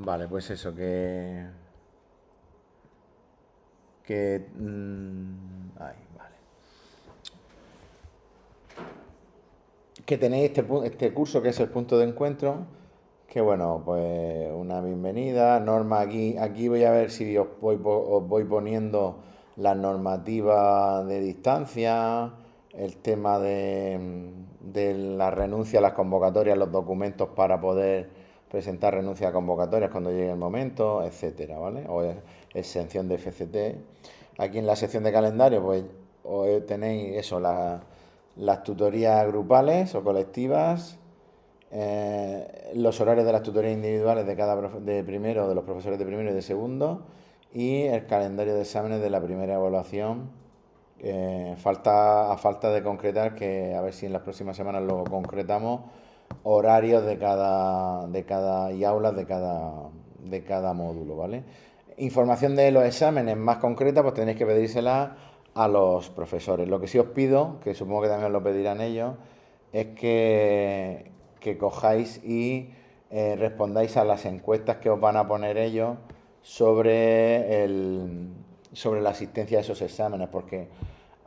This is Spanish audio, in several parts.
Vale, pues eso, ay, vale. Que tenéis este curso que es el punto de encuentro, que bueno, pues una bienvenida. Norma, aquí voy a ver si os voy poniendo las normativas de distancia, el tema de la renuncia a las convocatorias, los documentos para poder presentar renuncia a convocatorias cuando llegue el momento, etcétera, ¿vale? O exención de FCT. Aquí en la sección de calendario, pues tenéis eso, las tutorías grupales o colectivas, los horarios de las tutorías individuales de de primero, de los profesores de primero y de segundo, y el calendario de exámenes de la primera evaluación. A falta de concretar, que a ver si en las próximas semanas lo concretamos, horarios y aulas de cada módulo, ¿vale? Información de los exámenes más concreta, pues tenéis que pedírsela a los profesores. Lo que sí os pido, que supongo que también os lo pedirán ellos, es que cojáis y respondáis a las encuestas que os van a poner ellos sobre, sobre la asistencia a esos exámenes, porque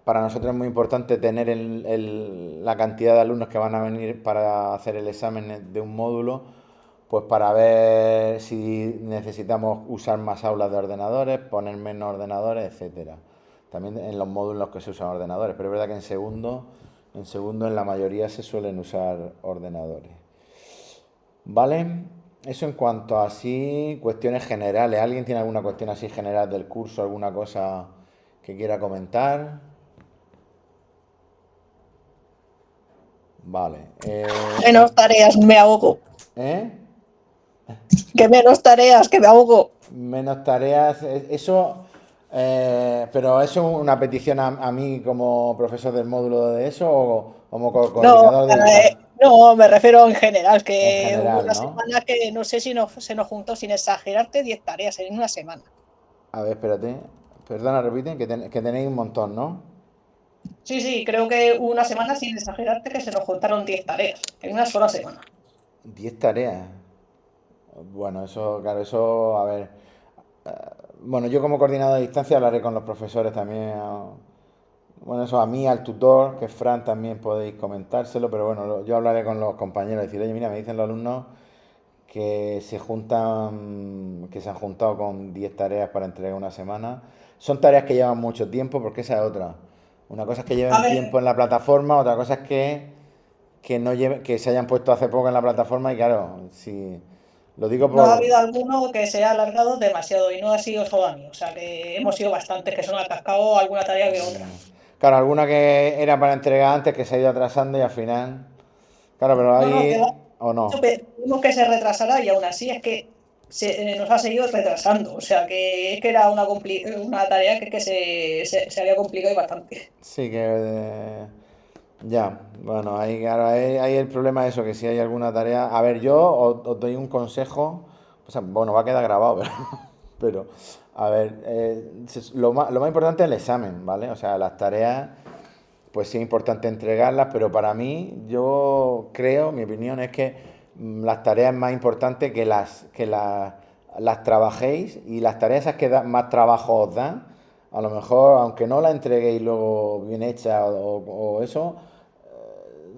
para nosotros es muy importante tener la cantidad de alumnos que van a venir para hacer el examen de un módulo, pues para ver si necesitamos usar más aulas de ordenadores, poner menos ordenadores, etcétera. También en los módulos que se usan ordenadores, pero es verdad que en segundo en la mayoría se suelen usar ordenadores. ¿Vale? Eso en cuanto a así cuestiones generales. ¿Alguien tiene alguna cuestión así general del curso, alguna cosa que quiera comentar? Vale. Menos tareas, me ahogo. ¿Eh? Que menos tareas, que me ahogo. Menos tareas. Eso. Pero eso es una petición a mí como profesor del módulo de eso o como No, coordinador de distancia. no, me refiero en general, En que hubo general, una ¿no? semana que no sé si se nos juntó, sin exagerarte, 10 tareas en una semana. A ver, espérate. Perdona, repiten, que tenéis un montón, ¿no? Sí, sí, creo que hubo una semana, sin exagerarte, que se nos juntaron 10 tareas en una sola semana. 10 tareas. Bueno, eso, claro, eso, a ver. Bueno, yo como coordinador de distancia hablaré con los profesores también. Bueno, eso a mí, al tutor, que es Fran, también podéis comentárselo, pero bueno, yo hablaré con los compañeros, decir, oye, mira, me dicen los alumnos que se han juntado con 10 tareas para entregar una semana. Son tareas que llevan mucho tiempo, porque esa es otra. Una cosa es que A lleven ver, tiempo en la plataforma, otra cosa es que se hayan puesto hace poco en la plataforma y claro, si lo digo no ha por, habido alguno que se ha alargado demasiado y no ha sido solo a mí. O sea que hemos sido bastantes que se nos ha atascado alguna tarea que otra. claro, alguna que era para entregar antes que se ha ido atrasando y al final, claro, pero No, no, que va. ahí o no. Tuvimos que se retrasara y aún así es que nos ha seguido retrasando. O sea que es que era una tarea que se había complicado y bastante. Sí que ya, bueno, ahí, claro, ahí el problema es eso, que si hay alguna tarea. A ver, yo os doy un consejo, o sea, bueno, va a quedar grabado, pero a ver, lo más importante es el examen, ¿vale? O sea, las tareas, pues sí es importante entregarlas, pero para mí, yo creo, mi opinión es que las tareas es más importante las trabajéis y las tareas esas que más trabajo os dan, a lo mejor, aunque no la entreguéis luego bien hecha o eso,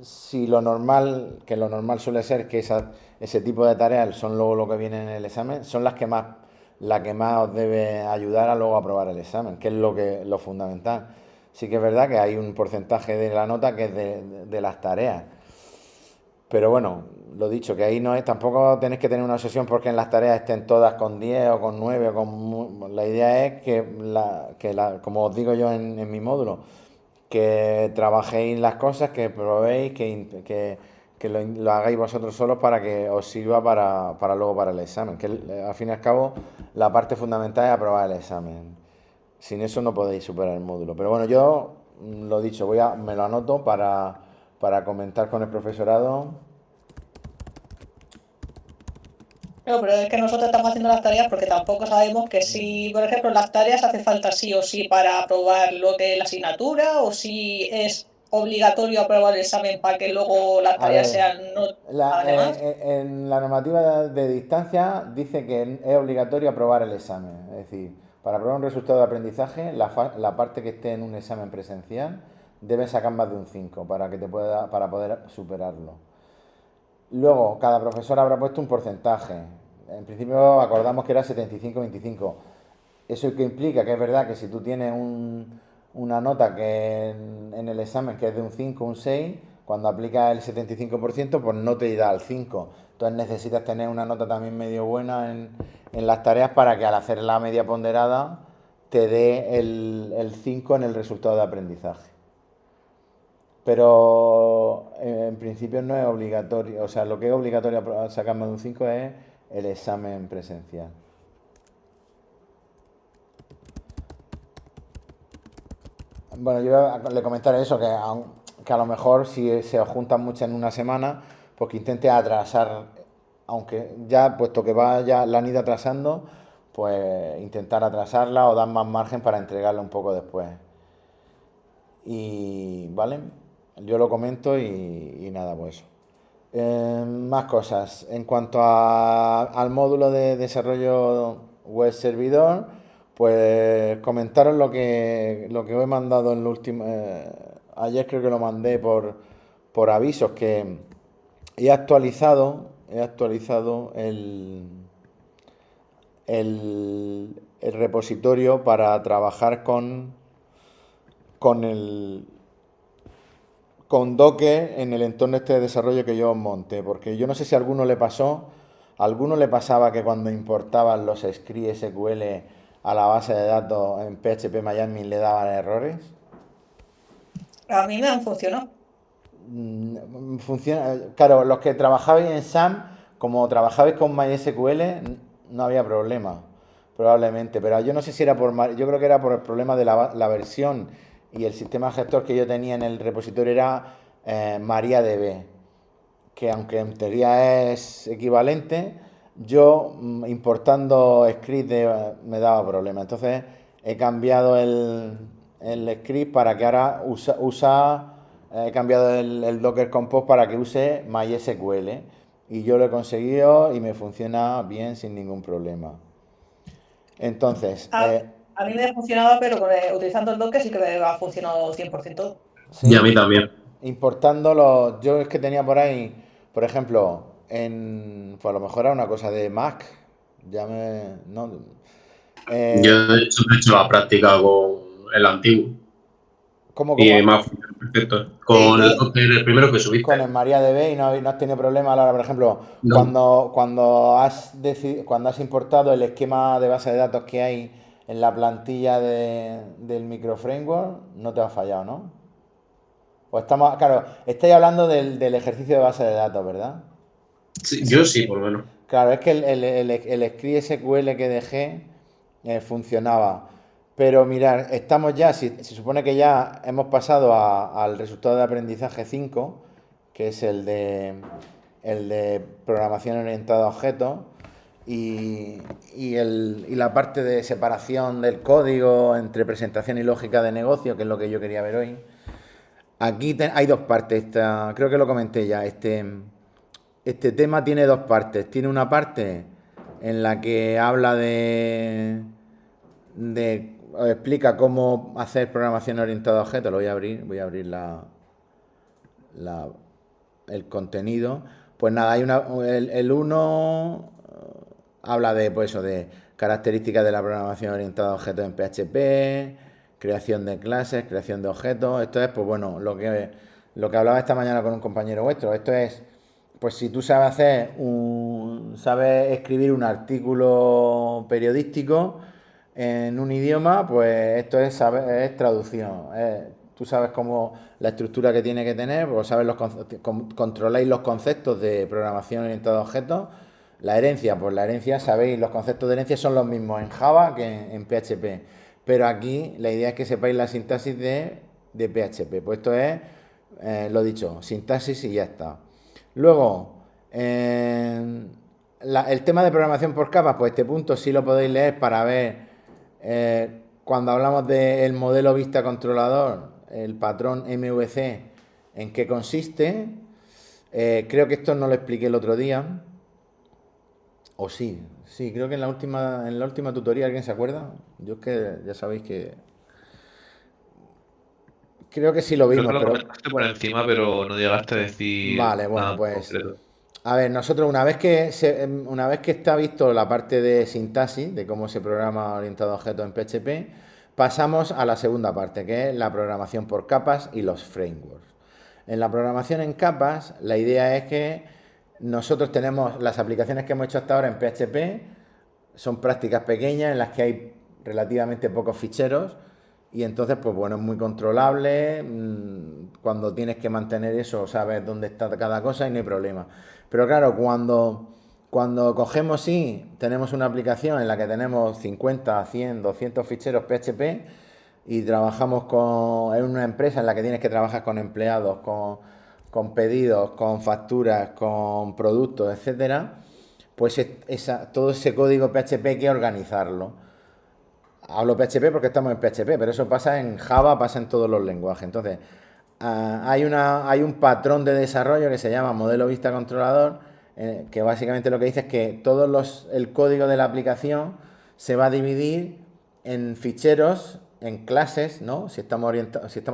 si lo normal, que lo normal suele ser que ese tipo de tareas son luego lo que viene en el examen, son la que más os debe ayudar a luego aprobar el examen, que es lo fundamental. Sí que es verdad que hay un porcentaje de la nota que es de las tareas. Pero bueno, lo dicho, que ahí no es, tampoco tenéis que tener una obsesión porque en las tareas estén todas con 10 o con 9 o la idea es como os digo yo en mi módulo, que trabajéis las cosas, que probéis, que lo hagáis vosotros solos para que os sirva para luego para el examen. Que al fin y al cabo la parte fundamental es aprobar el examen. Sin eso no podéis superar el módulo. Pero bueno, yo lo dicho, me lo anoto para comentar con el profesorado. No, pero es que nosotros estamos haciendo las tareas porque tampoco sabemos que si, por ejemplo, las tareas hace falta sí o sí para aprobar lo que es la asignatura o si es obligatorio aprobar el examen para que luego las A tareas ver, sean no además. en la normativa de distancia dice que es obligatorio aprobar el examen. Es decir, para aprobar un resultado de aprendizaje, la parte que esté en un examen presencial debe sacar más de un 5 para que para poder superarlo. Luego, cada profesor habrá puesto un porcentaje. En principio acordamos que era 75-25. Eso que implica que es verdad que si tú tienes una nota que en el examen que es de un 5 un 6 cuando aplicas el 75% pues no te da el 5. Entonces necesitas tener una nota también medio buena en las tareas para que al hacer la media ponderada te dé el 5 en el resultado de aprendizaje. Pero en principio no es obligatorio, o sea, lo que es obligatorio sacar más de un 5 es el examen presencial. Bueno, yo le comentaré eso, que a lo mejor si se os juntan muchas en una semana, pues que intente atrasar, aunque ya, puesto que va ya la han ido atrasando, pues intentar atrasarla o dar más margen para entregarla un poco después. Y, ¿vale? Yo lo comento y nada, pues eso. Más cosas. En cuanto al módulo de desarrollo web servidor, pues comentaros lo que os he mandado en lo último. Ayer creo que lo mandé por avisos que he actualizado el repositorio para trabajar con el, con Docker en el entorno este de desarrollo que yo os monté, porque yo no sé si a alguno le pasaba que cuando importaban los scripts SQL a la base de datos en PHP Miami le daban errores. A mí me han funcionado. Funciona, claro, los que trabajabais en SAM, como trabajabais con MySQL, no había problema, probablemente, pero yo no sé si era yo creo que era por el problema de la versión y el sistema gestor que yo tenía en el repositorio era MariaDB, que aunque en teoría es equivalente, yo importando script me daba problema. Entonces he cambiado el script para que ahora he cambiado el Docker Compose para que use MySQL. Y yo lo he conseguido y me funciona bien sin ningún problema. Entonces, A, a mí me funcionaba, pero utilizando el Docker sí que me ha funcionado 100% todo. Y a sí, mí también. importándolo, yo es que tenía por ahí, por ejemplo, pues a lo mejor era una cosa de Mac, no, Yo, eh, de hecho, he hecho la práctica con el antiguo ¿cómo, y cómo? me ha funcionado perfecto. Sí, Con el primero que Con subiste. el MariaDB y no has tenido problema a la hora, por ejemplo, No. cuando has importado el esquema de base de datos que hay en la plantilla del microframework, no te ha fallado, ¿no? Claro, estáis hablando del ejercicio de base de datos, ¿verdad? Sí, yo sí, sí, sí. por lo menos. Claro, es que el script SQL que dejé funcionaba. Pero mirar, estamos ya, se supone que ya hemos pasado al resultado de aprendizaje 5 que es el de programación orientada a objetos, y, y la parte de separación del código entre presentación y lógica de negocio, que es lo que yo quería ver hoy. Aquí hay dos partes, creo que lo comenté ya. Este tema tiene dos partes. Tiene una parte en la que habla explica cómo hacer programación orientada a objetos. Lo voy a abrir la- el contenido. Pues nada, el uno habla de, pues eso, de características de la programación orientada a objetos en PHP, creación de clases, creación de objetos. Esto es, pues bueno, lo que hablaba esta mañana con un compañero vuestro. Esto es, pues si tú sabes escribir un artículo periodístico en un idioma, pues esto es traducción. Tú sabes cómo la estructura que tiene que tener, pues sabes controláis los conceptos de programación orientada a objetos. La herencia, pues la herencia, sabéis, los conceptos de herencia son los mismos en Java que en PHP. Pero aquí la idea es que sepáis la sintaxis de PHP. Pues esto es, lo dicho, sintaxis y ya está. Luego, el tema de programación por capas, pues este punto sí lo podéis leer para ver cuando hablamos del modelo vista controlador, el patrón MVC, en qué consiste. Creo que esto no lo expliqué el otro día. O sí, creo que en la última tutoría, ¿alguien se acuerda? Yo es que ya sabéis que creo que sí lo Creo que vimos, lo pero comentaste por encima, pero no llegaste a decir vale, nada bueno, en pues concreto. a ver, nosotros una vez que está visto la parte de sintaxis, de cómo se programa orientado a objetos en PHP, pasamos a la segunda parte, que es la programación por capas y los frameworks. En la programación en capas, la idea es que nosotros tenemos las aplicaciones que hemos hecho hasta ahora en PHP, son prácticas pequeñas en las que hay relativamente pocos ficheros y entonces, pues bueno, es muy controlable. Cuando tienes que mantener eso, sabes dónde está cada cosa y no hay problema. Pero claro, cuando cogemos y tenemos una aplicación en la que tenemos 50, 100, 200 ficheros PHP y trabajamos en una empresa en la que tienes que trabajar con empleados, con pedidos, con facturas, con productos, etcétera, pues todo ese código PHP hay que organizarlo. Hablo PHP porque estamos en PHP, pero eso pasa en Java, pasa en todos los lenguajes. Entonces, hay un patrón de desarrollo que se llama modelo vista controlador, que básicamente lo que dice es que el código de la aplicación se va a dividir en ficheros, en clases, ¿no? Si estamos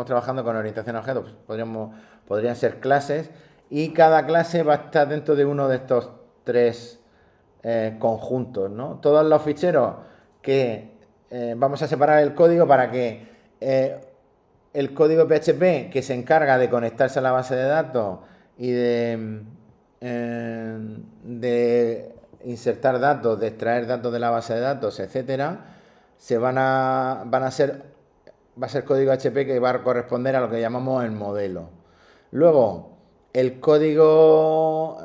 trabajando con orientación a objetos, pues podrían ser clases, y cada clase va a estar dentro de uno de estos tres conjuntos, ¿no? Todos los ficheros que vamos a separar el código para que el código PHP que se encarga de conectarse a la base de datos y de insertar datos, de extraer datos de la base de datos, etcétera, va a ser código HP que va a corresponder a lo que llamamos el modelo. Luego, el código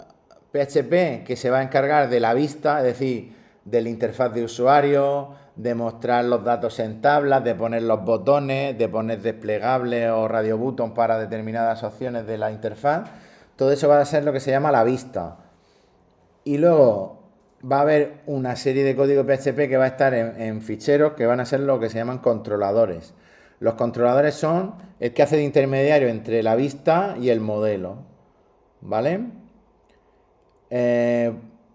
PHP que se va a encargar de la vista, es decir, de la interfaz de usuario, de mostrar los datos en tablas, de poner los botones, de poner desplegables o radio button para determinadas opciones de la interfaz. Todo eso va a ser lo que se llama la vista. Y luego va a haber una serie de código PHP que va a estar en ficheros que van a ser lo que se llaman controladores. Los controladores son el que hace de intermediario entre la vista y el modelo. ¿Vale? Es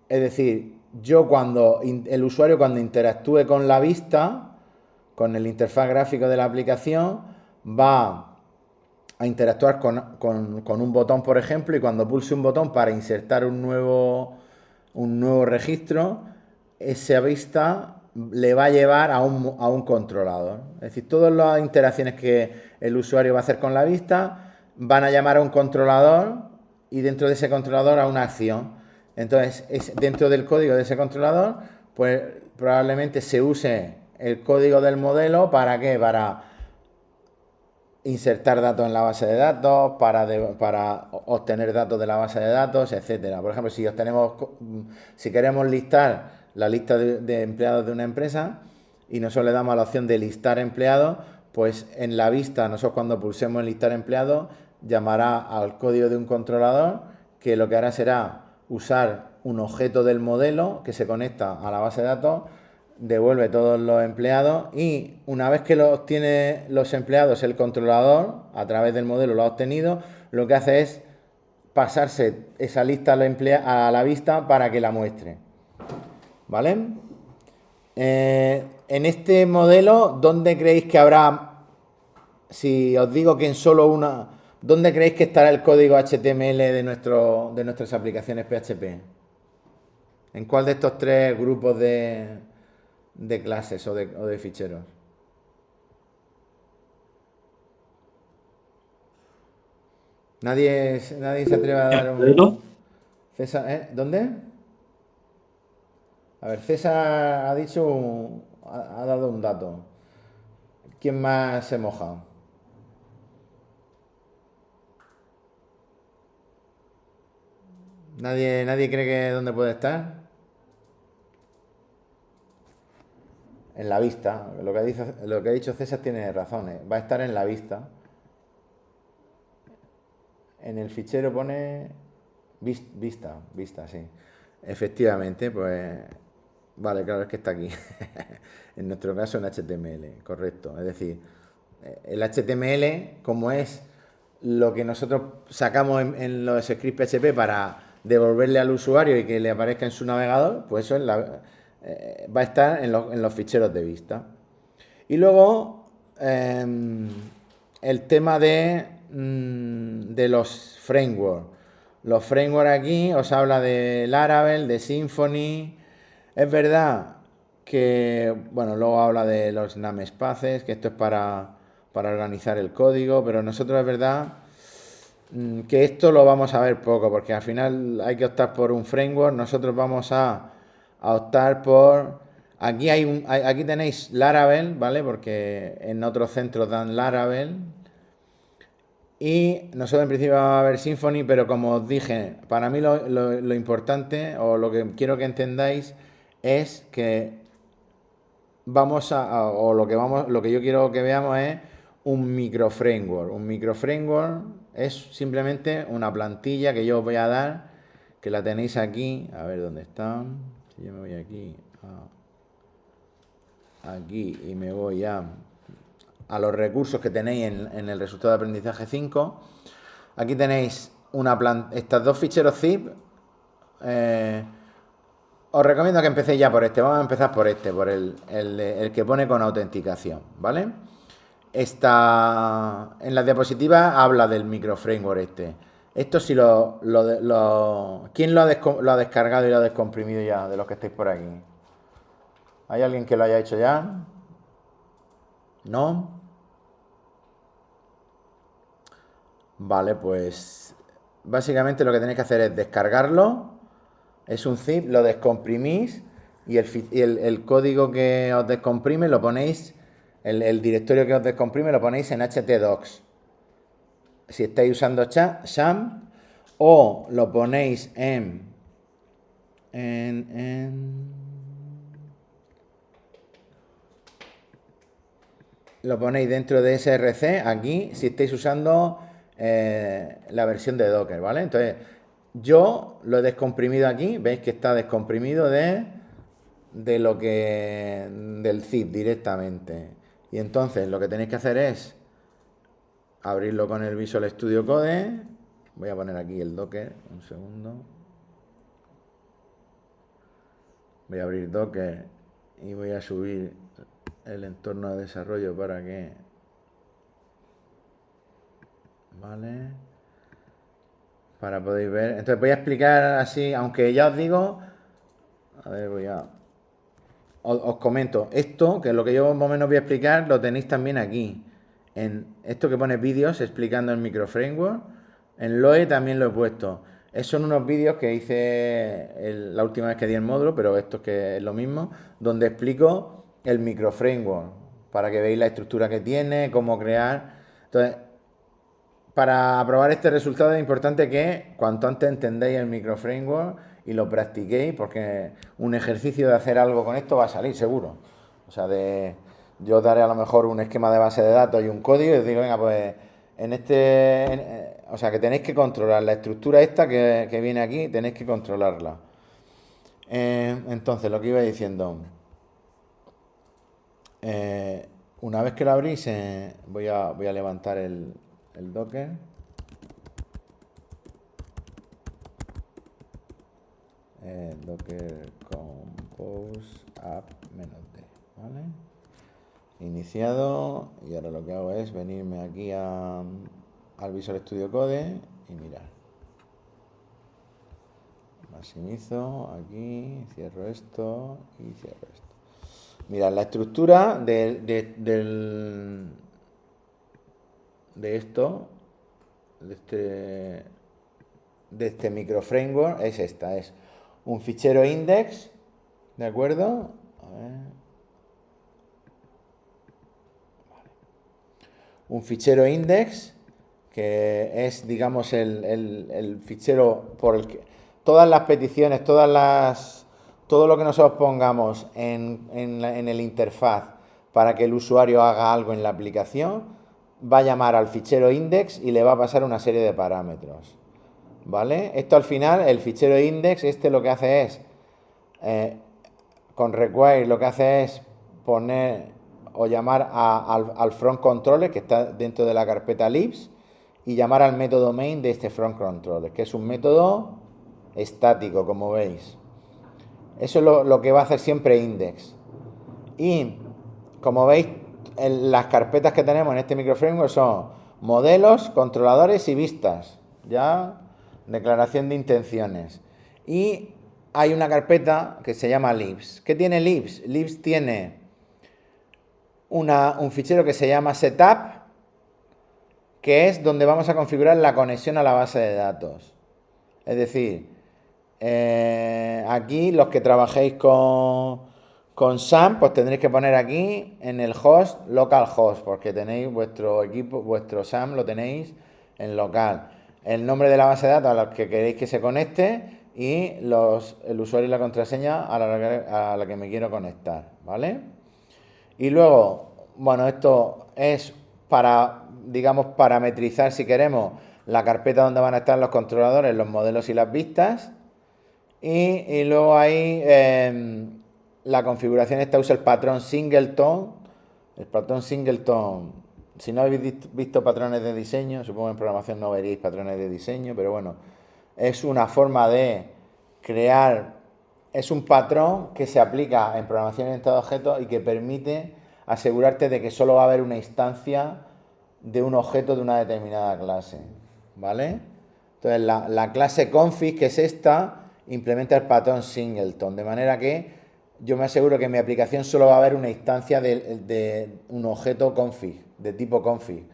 decir, el usuario cuando interactúe con la vista, con el interfaz gráfico de la aplicación, va a interactuar con un botón, por ejemplo, y cuando pulse un botón para insertar un nuevo registro, esa vista le va a llevar a un controlador. Es decir, todas las interacciones que el usuario va a hacer con la vista van a llamar a un controlador y dentro de ese controlador a una acción. Entonces, dentro del código de ese controlador, pues probablemente se use el código del modelo. ¿Para qué? Para insertar datos en la base de datos, para obtener datos de la base de datos, etcétera. Por ejemplo, si queremos listar la lista de empleados de una empresa y nosotros le damos a la opción de listar empleados, pues en la vista, nosotros cuando pulsemos en listar empleados, llamará al código de un controlador que lo que hará será usar un objeto del modelo que se conecta a la base de datos, devuelve todos los empleados y una vez que los tiene los empleados el controlador, a través del modelo lo ha obtenido, lo que hace es pasarse esa lista a la vista para que la muestre. ¿Vale? En este modelo, ¿dónde creéis que habrá, si os digo que en solo ¿dónde creéis que estará el código HTML de nuestras aplicaciones PHP? ¿En cuál de estos tres grupos de clases o de ficheros? Nadie se atreve a dar un... César, ¿dónde? A ver, César ha dado un dato. ¿Quién más se moja? ¿Nadie cree que dónde puede estar? En la vista. Lo que ha dicho César tiene razón. Va a estar en la vista. En el fichero pone vista, sí. Efectivamente, pues... Vale, claro, es que está aquí. En nuestro caso en HTML, correcto. Es decir, el HTML, como es lo que nosotros sacamos en los scripts PHP para devolverle al usuario y que le aparezca en su navegador, pues eso va a estar en los ficheros de vista. Y luego el tema de los frameworks. Los frameworks aquí os habla de Laravel, de Symfony. Es verdad que, bueno, luego habla de los namespaces, que esto es para organizar el código, pero nosotros es verdad que esto lo vamos a ver poco, porque al final hay que optar por un framework. Nosotros vamos a optar por... Aquí tenéis Laravel, ¿vale? Porque en otros centros dan Laravel. Y nosotros en principio vamos a ver Symfony, pero como os dije, para mí lo importante, o lo que quiero que entendáis, es que lo que yo quiero que veamos es un micro framework. Un micro framework es simplemente una plantilla que yo os voy a dar, que la tenéis aquí. A ver dónde está. Si yo me voy aquí y me voy a los recursos que tenéis en el resultado de aprendizaje 5. Aquí tenéis estas dos ficheros zip. Os recomiendo que empecéis ya por este. Vamos a empezar por este, por el que pone con autenticación, ¿vale? En la diapositiva habla del micro framework este. Esto sí ¿quién lo ha descargado y lo ha descomprimido ya de los que estáis por aquí? ¿Hay alguien que lo haya hecho ya? ¿No? Vale, pues básicamente lo que tenéis que hacer es descargarlo. Es un zip, lo descomprimís y el código que os descomprime lo ponéis, el directorio que os descomprime lo ponéis en htdocs. Si estáis usando XAMPP, o lo ponéis lo ponéis dentro de src aquí si estáis usando la versión de Docker, ¿vale? Entonces yo lo he descomprimido aquí, veis que está descomprimido del zip directamente. Y entonces lo que tenéis que hacer es abrirlo con el Visual Studio Code. Voy a poner aquí el Docker, un segundo. Voy a abrir Docker y voy a subir el entorno de desarrollo para que... Vale. Para poder ver. Entonces voy a explicar así, aunque ya os digo... A ver, os comento. Esto, que es lo que yo más o menos voy a explicar, lo tenéis también aquí. En esto que pone vídeos explicando el micro framework. En Loe también lo he puesto. Son unos vídeos que hice la última vez que di el módulo, pero esto es que es lo mismo, donde explico el micro framework, para que veáis la estructura que tiene, cómo crear. Entonces, para aprobar este resultado es importante que cuanto antes entendáis el micro framework y lo practiquéis, porque un ejercicio de hacer algo con esto va a salir seguro. O sea, yo os daré a lo mejor un esquema de base de datos y un código y os digo, venga, pues o sea, que tenéis que controlar la estructura esta que viene aquí, tenéis que controlarla. Entonces, lo que iba diciendo, una vez que lo abrís, voy a levantar el Docker. Docker compose app-d, ¿vale? Iniciado, y ahora lo que hago es venirme aquí al Visual Studio Code y mirar. Maximizo aquí, cierro esto y cierro esto. Mirad, la estructura de este micro framework es esta, es un fichero index, ¿de acuerdo? A ver. Vale. Un fichero index que es, digamos, el fichero por el que todas las peticiones, todo lo que nosotros pongamos en el interfaz para que el usuario haga algo en la aplicación, va a llamar al fichero index y le va a pasar una serie de parámetros. ¿Vale? Esto al final, el fichero index, lo que hace es, con require, lo que hace es poner o llamar al front controller que está dentro de la carpeta libs y llamar al método main de este front controller, que es un método estático, como veis. Eso es lo que va a hacer siempre index. Y como veis, las carpetas que tenemos en este microframework son modelos, controladores y vistas. Ya, declaración de intenciones. Y hay una carpeta que se llama libs. ¿Qué tiene libs? Libs tiene un fichero que se llama setup, que es donde vamos a configurar la conexión a la base de datos. Es decir, aquí los que trabajéis con SAM, pues tendréis que poner aquí en el host, localhost, porque tenéis vuestro equipo, vuestro SAM lo tenéis en local. El nombre de la base de datos a los que queréis que se conecte y el usuario y la contraseña a la que me quiero conectar, ¿vale? Y luego, bueno, esto es para, digamos, parametrizar, si queremos, la carpeta donde van a estar los controladores, los modelos y las vistas. Y luego hay la configuración esta usa el patrón singleton. El patrón singleton, si no habéis visto patrones de diseño, supongo que en programación no veréis patrones de diseño, pero bueno, es una forma de crear, es un patrón que se aplica en programación orientada a objetos y que permite asegurarte de que solo va a haber una instancia de un objeto de una determinada clase, ¿vale? Entonces la clase config, que es esta, implementa el patrón singleton, de manera que yo me aseguro que en mi aplicación solo va a haber una instancia de un objeto config, de tipo config.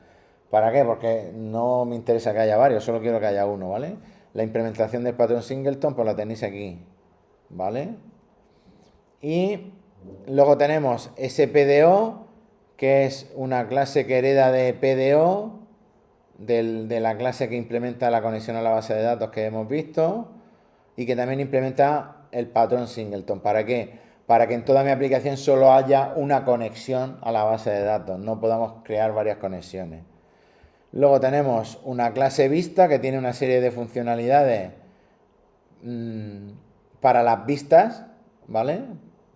¿Para qué? Porque no me interesa que haya varios, solo quiero que haya uno, ¿vale? La implementación del patrón singleton pues la tenéis aquí, ¿vale? Y luego tenemos spdo, que es una clase que hereda de PDO, de la clase que implementa la conexión a la base de datos que hemos visto, y que también implementa el patrón singleton. ¿Para qué? Para que en toda mi aplicación solo haya una conexión a la base de datos, no podamos crear varias conexiones. Luego tenemos una clase vista que tiene una serie de funcionalidades para las vistas, ¿vale?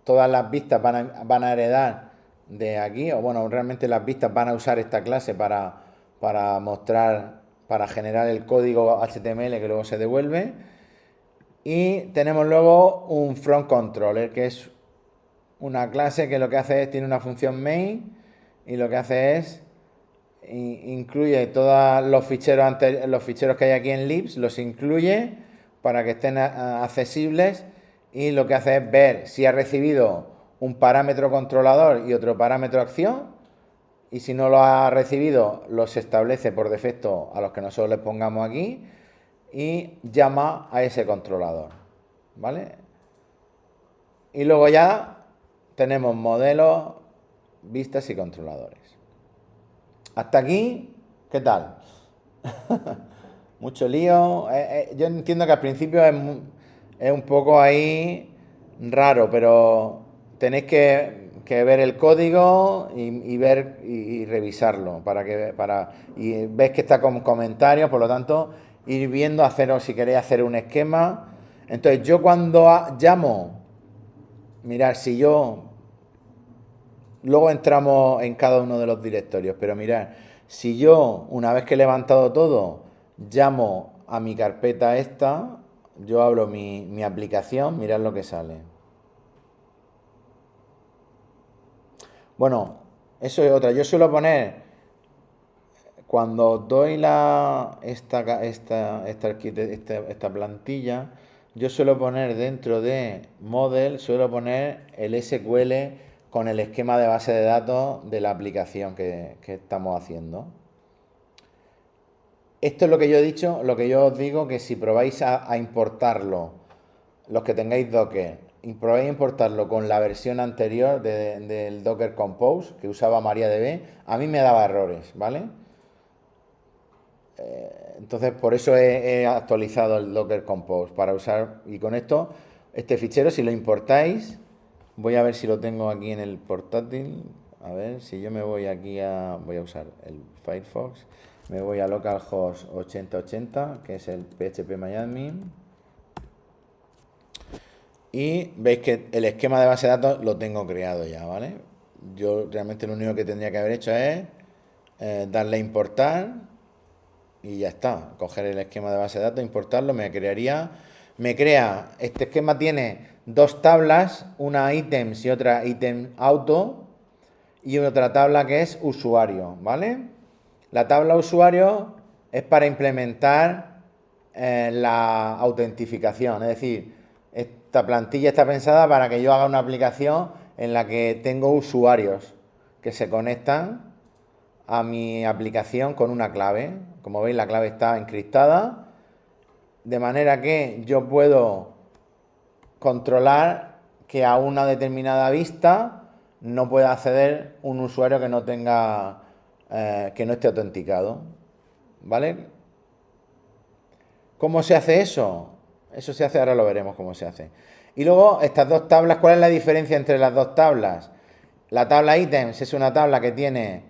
Todas las vistas van a heredar de aquí, o bueno, realmente las vistas van a usar esta clase para mostrar, para generar el código HTML que luego se devuelve. Y tenemos luego un front controller, que es una clase que lo que hace es, tiene una función main y lo que hace es incluye todos los ficheros que hay aquí en libs, los incluye para que estén accesibles, y lo que hace es ver si ha recibido un parámetro controlador y otro parámetro acción, y si no lo ha recibido los establece por defecto a los que nosotros les pongamos aquí y llama a ese controlador, ¿vale? Y luego ya tenemos modelos, vistas y controladores. Hasta aquí, ¿qué tal? Mucho lío. Yo entiendo que al principio es un poco ahí raro, pero tenéis que ver el código y ver y revisarlo y ves que está con comentarios, por lo tanto, ir viendo, si queréis hacer un esquema. Entonces, yo cuando llamo, mirad, si yo luego entramos en cada uno de los directorios, pero mirad, si yo, una vez que he levantado todo, llamo a mi carpeta esta, yo abro mi aplicación, mirad lo que sale. Bueno, eso es otra. Yo suelo poner, cuando doy esta plantilla, yo suelo poner dentro de model, suelo poner el SQL con el esquema de base de datos de la aplicación que estamos haciendo. Esto es lo que yo he dicho, lo que yo os digo, que si probáis a importarlo, los que tengáis Docker, y probáis a importarlo con la versión anterior del Docker Compose, que usaba MariaDB, a mí me daba errores, ¿vale? Entonces, por eso he actualizado el Docker Compose, para usar, y con esto, este fichero, si lo importáis, voy a ver si lo tengo aquí en el portátil. A ver, si yo me voy aquí voy a usar el Firefox, me voy a localhost 8080, que es el phpMyAdmin, y veis que el esquema de base de datos lo tengo creado ya, ¿vale? Yo realmente lo único que tendría que haber hecho es darle a importar, y ya está. Coger el esquema de base de datos, importarlo, me crea, este esquema tiene dos tablas, una ítems y otra ítem auto, y otra tabla que es usuario, ¿vale? La tabla usuario es para implementar la autentificación, es decir, esta plantilla está pensada para que yo haga una aplicación en la que tengo usuarios que se conectan a mi aplicación con una clave. Como veis, la clave está encriptada, de manera que yo puedo controlar que a una determinada vista no pueda acceder un usuario que no tenga, que no esté autenticado, ¿vale? ¿Cómo se hace eso? Eso se hace, ahora lo veremos cómo se hace. Y luego estas dos tablas, ¿cuál es la diferencia entre las dos tablas? La tabla items es una tabla que tiene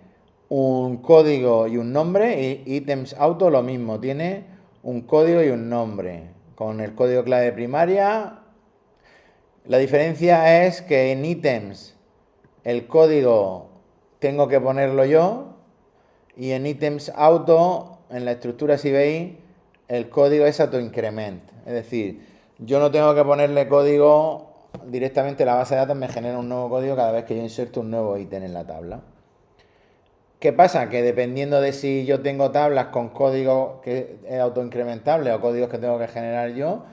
un código y un nombre, y items auto lo mismo, tiene un código y un nombre, con el código clave primaria. La diferencia es que en items el código tengo que ponerlo yo, y en items auto, en la estructura, si veis, el código es autoincrement. Es decir, yo no tengo que ponerle código directamente, la base de datos me genera un nuevo código cada vez que yo inserto un nuevo ítem en la tabla. ¿Qué pasa? Que dependiendo de si yo tengo tablas con código que es autoincrementable o códigos que tengo que generar yo,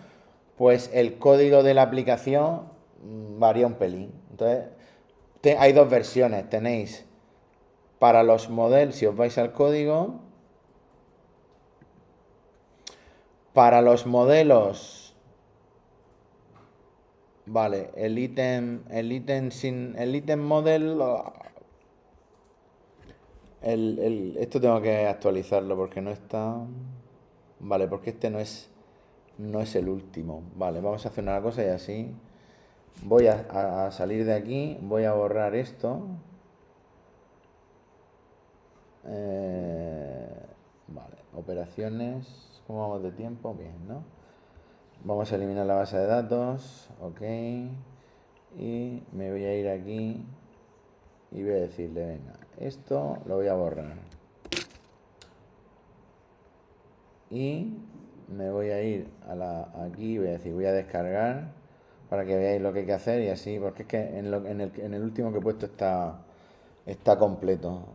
pues el código de la aplicación varía un pelín. Entonces, hay dos versiones. Tenéis para los modelos, si os vais al código, para los modelos, vale, el ítem model, esto tengo que actualizarlo porque no está, vale, porque este no es el último. Vale, vamos a hacer una cosa y así voy a salir de aquí, voy a borrar esto. Vale, operaciones, ¿cómo vamos de tiempo? Bien, ¿no? Vamos a eliminar la base de datos, ok, y me voy a ir aquí y voy a decirle, venga, esto lo voy a borrar. Y me voy a ir aquí, voy a decir, voy a descargar para que veáis lo que hay que hacer y así, porque es que en el último que he puesto está completo.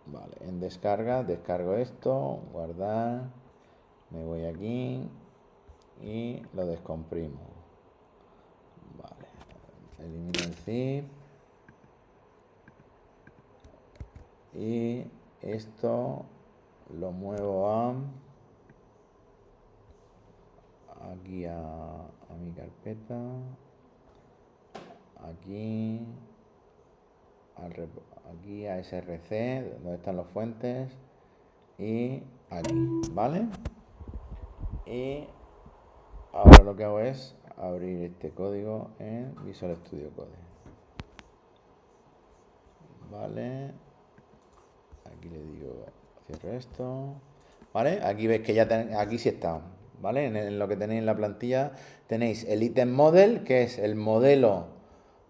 Vale, en descarga, descargo esto, guardar, me voy aquí y lo descomprimo. Vale, elimino el zip y esto lo muevo aquí a mi carpeta, aquí a src, donde están las fuentes, y aquí, ¿vale? Y ahora lo que hago es abrir este código en Visual Studio Code. Vale, aquí le digo, cierro esto, ¿vale? Aquí veis que aquí sí está, ¿vale? En lo que tenéis en la plantilla tenéis el item model, que es el modelo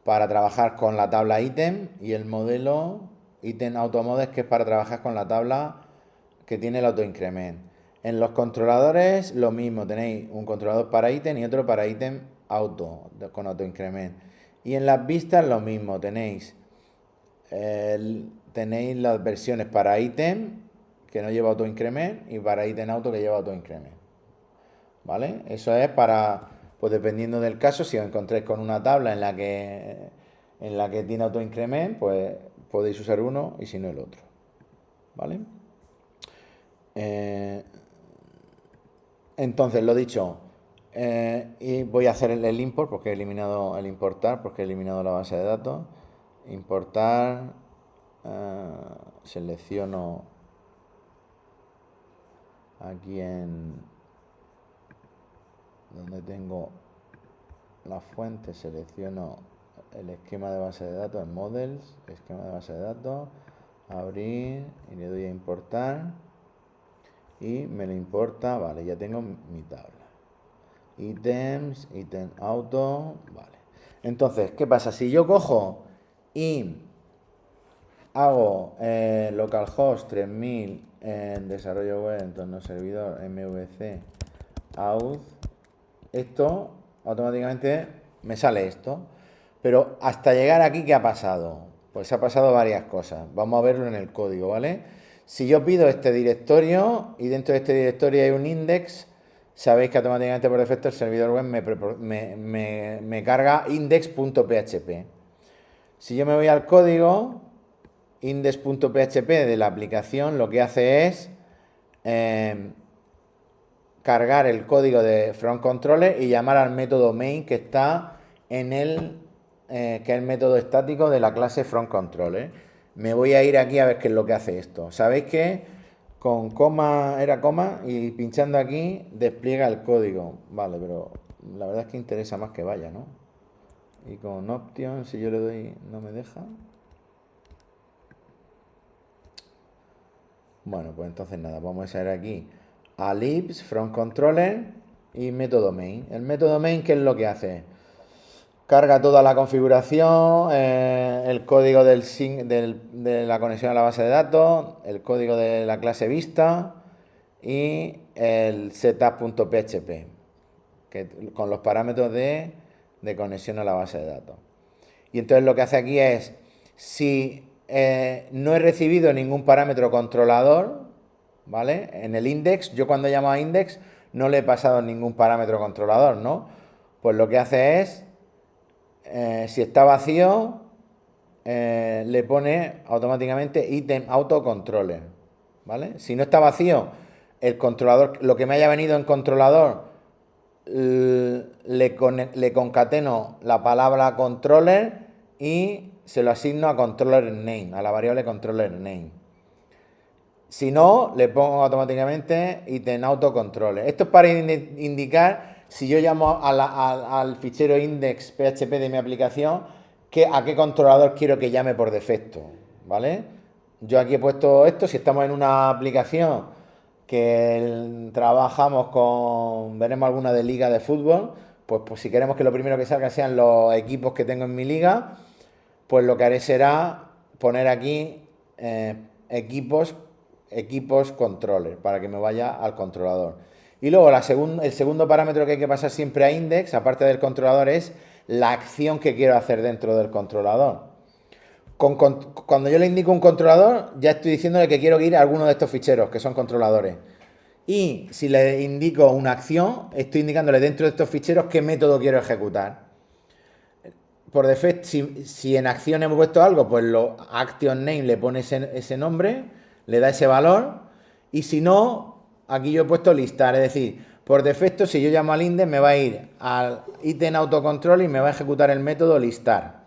para trabajar con la tabla item, y el modelo item automodel, que es para trabajar con la tabla que tiene el autoincrement. En los controladores lo mismo, tenéis un controlador para ítem y otro para ítem auto, con autoincrement. Y en las vistas lo mismo, tenéis las versiones para ítem que no lleva autoincrement y para ítem auto que lleva autoincrement. ¿Vale? Eso es para, pues dependiendo del caso, si os encontréis con una tabla en la que tiene autoincrement, pues podéis usar uno y si no el otro. ¿Vale? Entonces, lo dicho, y voy a hacer el import porque he eliminado el importar, porque he eliminado la base de datos. Importar, selecciono aquí en donde tengo la fuente, selecciono el esquema de base de datos en models, esquema de base de datos, abrir y le doy a importar y me lo importa. Vale, ya tengo mi tabla. Items, item auto, vale. Entonces, ¿qué pasa? Si yo cojo y hago localhost 3000 en desarrollo web, entorno servidor, MVC, auth, esto automáticamente me sale esto. Pero hasta llegar aquí, ¿qué ha pasado? Pues ha pasado varias cosas. Vamos a verlo en el código, ¿vale? Si yo pido este directorio y dentro de este directorio hay un index, sabéis que automáticamente por defecto el servidor web me carga index.php. Si yo me voy al código, index.php de la aplicación lo que hace es cargar el código de front controller y llamar al método main que está en que es el método estático de la clase front controller. Me voy a ir aquí a ver qué es lo que hace esto. ¿Sabéis que con coma y pinchando aquí despliega el código? Vale, pero la verdad es que interesa más que vaya, ¿no? Y con option, si yo le doy, no me deja. Bueno, pues entonces nada, vamos a ir aquí a libs, front controller y método main. El método main, ¿qué es lo que hace? Carga toda la configuración, el código de la conexión a la base de datos, el código de la clase vista y el setup.php, con los parámetros de conexión a la base de datos. Y entonces lo que hace aquí es, si no he recibido ningún parámetro controlador, ¿vale? En el index, yo cuando llamo a index no le he pasado ningún parámetro controlador, ¿no? Pues lo que hace es, si está vacío, le pone automáticamente item autocontroller, ¿vale? Si no está vacío, el controlador, lo que me haya venido en controlador, le concateno la palabra controller y se lo asigno a controller name, a la variable controller name. Si no, le pongo automáticamente item autocontroller. Esto es para indicar, si yo llamo al fichero index.php de mi aplicación, a qué controlador quiero que llame por defecto, ¿vale? Yo aquí he puesto esto, si estamos en una aplicación que trabajamos veremos alguna de liga de fútbol, pues si queremos que lo primero que salga sean los equipos que tengo en mi liga, pues lo que haré será poner aquí equipos controller para que me vaya al controlador. Y luego el segundo parámetro que hay que pasar siempre a index, aparte del controlador, es la acción que quiero hacer dentro del controlador. Cuando yo le indico un controlador, ya estoy diciéndole que quiero ir a alguno de estos ficheros, que son controladores. Y si le indico una acción, estoy indicándole dentro de estos ficheros qué método quiero ejecutar. Por defecto, si en acción hemos puesto algo, pues action name le pone ese nombre, le da ese valor. Y si no, aquí yo he puesto listar, es decir, por defecto, si yo llamo al index, me va a ir al item autocontrol y me va a ejecutar el método listar.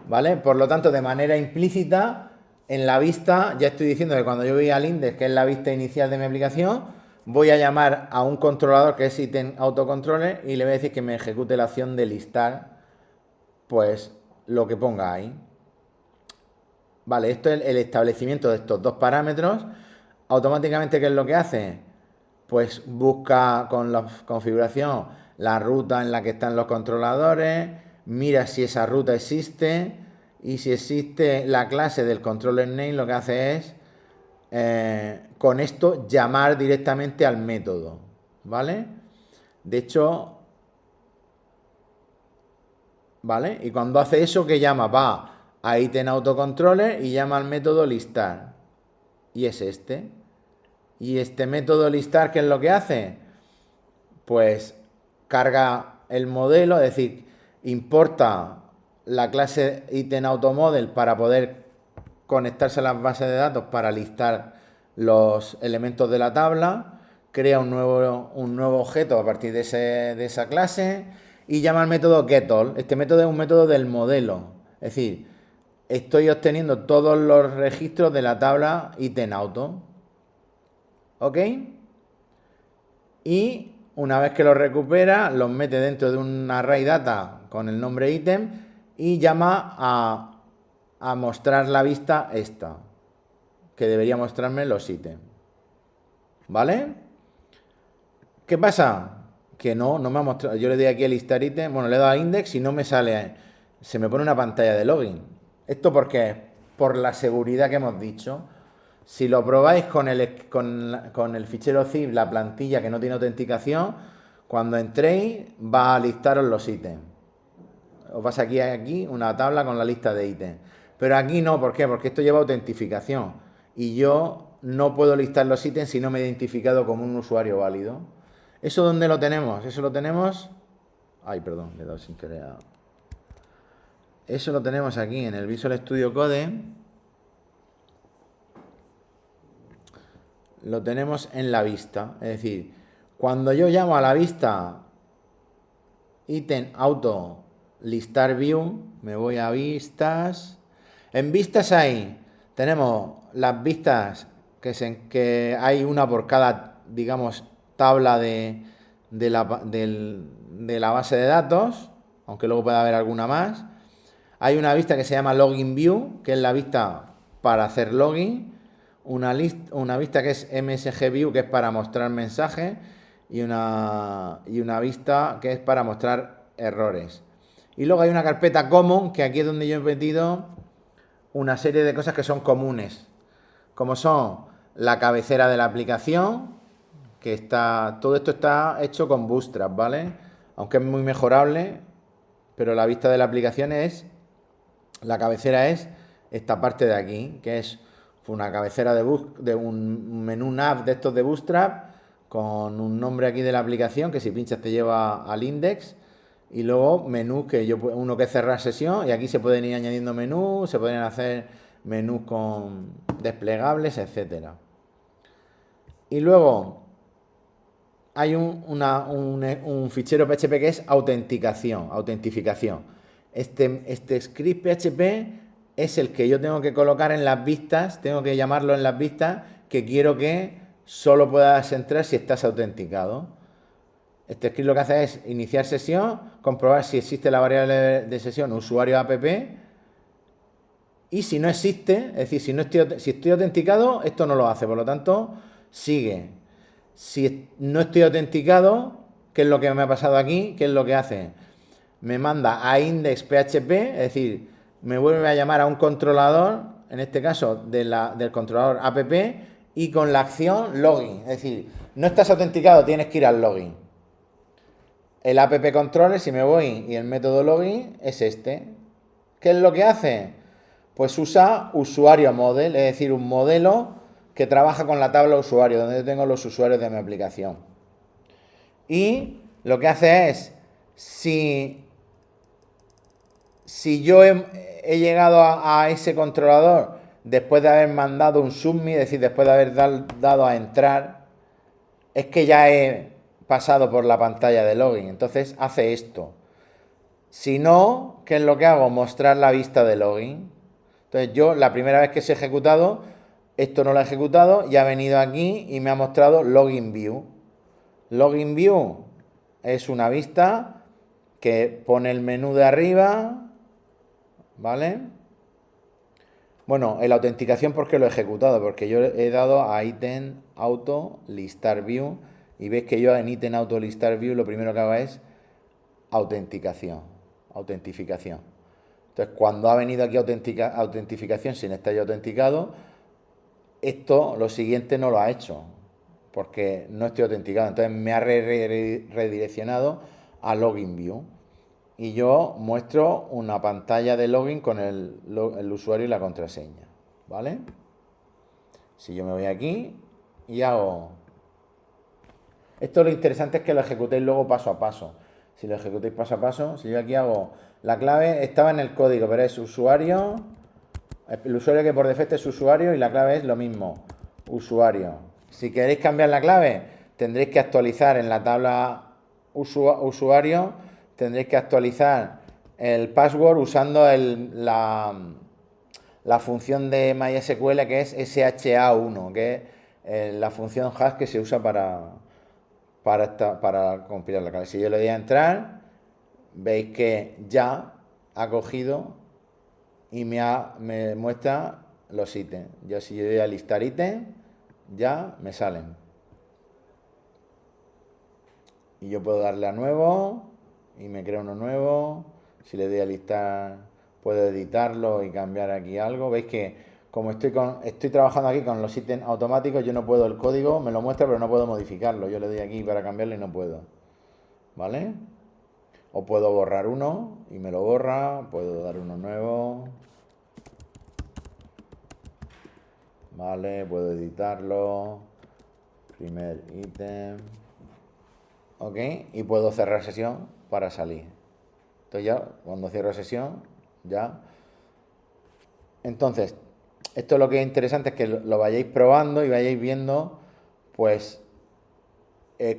¿Vale? Por lo tanto, de manera implícita, en la vista, ya estoy diciendo que cuando yo voy al index, que es la vista inicial de mi aplicación, voy a llamar a un controlador que es item autocontroller y le voy a decir que me ejecute la acción de listar, pues lo que ponga ahí. Vale, esto es el establecimiento de estos dos parámetros. Automáticamente, ¿qué es lo que hace? Pues busca con la configuración la ruta en la que están los controladores, mira si esa ruta existe y si existe la clase del controller name, lo que hace es con esto llamar directamente al método, ¿vale? De hecho, ¿vale? Y cuando hace eso, ¿qué llama? Va a item autocontroller y llama al método listar. Y es este. Y este método listar, ¿qué es lo que hace? Pues carga el modelo, es decir, importa la clase item automodel para poder conectarse a las bases de datos para listar los elementos de la tabla, crea un nuevo objeto a partir de esa clase y llama al método getAll. Este método es un método del modelo, es decir, estoy obteniendo todos los registros de la tabla item auto. ¿Ok? Y una vez que los recupera, los mete dentro de un array data con el nombre ítem y llama a mostrar la vista esta, que debería mostrarme los ítems. ¿Vale? ¿Qué pasa? Que no me ha mostrado. Yo le doy aquí a listar ítem, bueno, le he dado a index y no me sale, se me pone una pantalla de login. ¿Esto por qué? por la seguridad que hemos dicho. Si lo probáis con el fichero zip, la plantilla que no tiene autenticación, cuando entréis va a listaros los ítems. Os vas aquí una tabla con la lista de ítems. Pero aquí no, ¿por qué? Porque esto lleva autentificación. Y yo no puedo listar los ítems si no me he identificado como un usuario válido. ¿Eso dónde lo tenemos? Eso lo tenemos... Ay, perdón, le he dado sin querer a... Eso lo tenemos aquí en el Visual Studio Code. Lo tenemos en la vista. Es decir, cuando yo llamo a la vista ítem auto listar view, me voy a vistas. En vistas ahí tenemos las vistas que hay una por cada, digamos, tabla de la base de datos, aunque luego puede haber alguna más. Hay una vista que se llama Login View, que es la vista para hacer login. Una vista que es MSG View, que es para mostrar mensajes. Y una vista que es para mostrar errores. Y luego hay una carpeta Common, que aquí es donde yo he metido una serie de cosas que son comunes. Como son la cabecera de la aplicación, que todo esto está hecho con Bootstrap, ¿vale? Aunque es muy mejorable, pero la vista de la aplicación la cabecera es esta parte de aquí, que es una cabecera de un menú nav de estos de Bootstrap, con un nombre aquí de la aplicación, que si pinchas te lleva al index, y luego menús uno que es cerrar sesión, y aquí se pueden ir añadiendo menús, se pueden hacer menús con desplegables, etcétera. Y luego hay un fichero PHP que es autentificación. Este script PHP es el que yo tengo que colocar en las vistas, tengo que llamarlo en las vistas, que quiero que solo puedas entrar si estás autenticado. Este script lo que hace es iniciar sesión, comprobar si existe la variable de sesión usuario app, y si no existe, es decir, si estoy autenticado, esto no lo hace, por lo tanto, sigue. Si no estoy autenticado, ¿qué es lo que me ha pasado aquí? ¿Qué es lo que hace? Me manda a index.php, es decir, me vuelve a llamar a un controlador, en este caso del controlador app, y con la acción login. Es decir, no estás autenticado, tienes que ir al login. El app controller, si me voy, y el método login es este. ¿Qué es lo que hace? Pues usa usuario model, es decir, un modelo que trabaja con la tabla usuario, donde yo tengo los usuarios de mi aplicación. Y lo que hace es, si yo he llegado a ese controlador después de haber mandado un submit, es decir, después de haber dado a entrar, es que ya he pasado por la pantalla de login. Entonces hace esto. Si no, ¿qué es lo que hago? Mostrar la vista de login. Entonces yo, la primera vez que se ha ejecutado, esto no lo he ejecutado y ha venido aquí y me ha mostrado Login View. Login View es una vista que pone el menú de arriba, ¿vale? Bueno, en la autenticación, ¿por qué lo he ejecutado? Porque yo he dado a Item Auto Listar View y veis que yo en Item Auto Listar View lo primero que hago es autentificación. Entonces, cuando ha venido aquí autentificación sin estar ya autenticado, lo siguiente no lo ha hecho, porque no estoy autenticado. Entonces me ha redireccionado a Login View. Y yo muestro una pantalla de login con el usuario y la contraseña, ¿vale? Si yo me voy aquí y hago... Esto lo interesante es que lo ejecutéis luego paso a paso. Si lo ejecutéis paso a paso, si yo aquí hago... La clave estaba en el código, pero es usuario... El usuario que por defecto es usuario y la clave es lo mismo, usuario. Si queréis cambiar la clave, tendréis que actualizar en la tabla usuario, tendréis que actualizar el password usando la función de MySQL que es SHA1, que es la función hash que se usa para compilar la clave. Si yo le doy a entrar, veis que ya ha cogido y me muestra los ítems. Yo si yo doy a listar ítems, ya me salen. Y yo puedo darle a nuevo y me crea uno nuevo. Si le doy a listar puedo editarlo y cambiar aquí algo. Veis que como estoy trabajando aquí con los ítems automáticos, yo no puedo, el código me lo muestra, pero no puedo modificarlo. Yo le doy aquí para cambiarlo y no puedo. ¿Vale? O puedo borrar uno y me lo borra, puedo dar uno nuevo. Vale, puedo editarlo. Primer ítem. Ok, y puedo cerrar sesión para salir. Entonces ya, cuando cierro sesión, ya. Entonces, esto lo que es interesante es que lo vayáis probando y vayáis viendo, pues,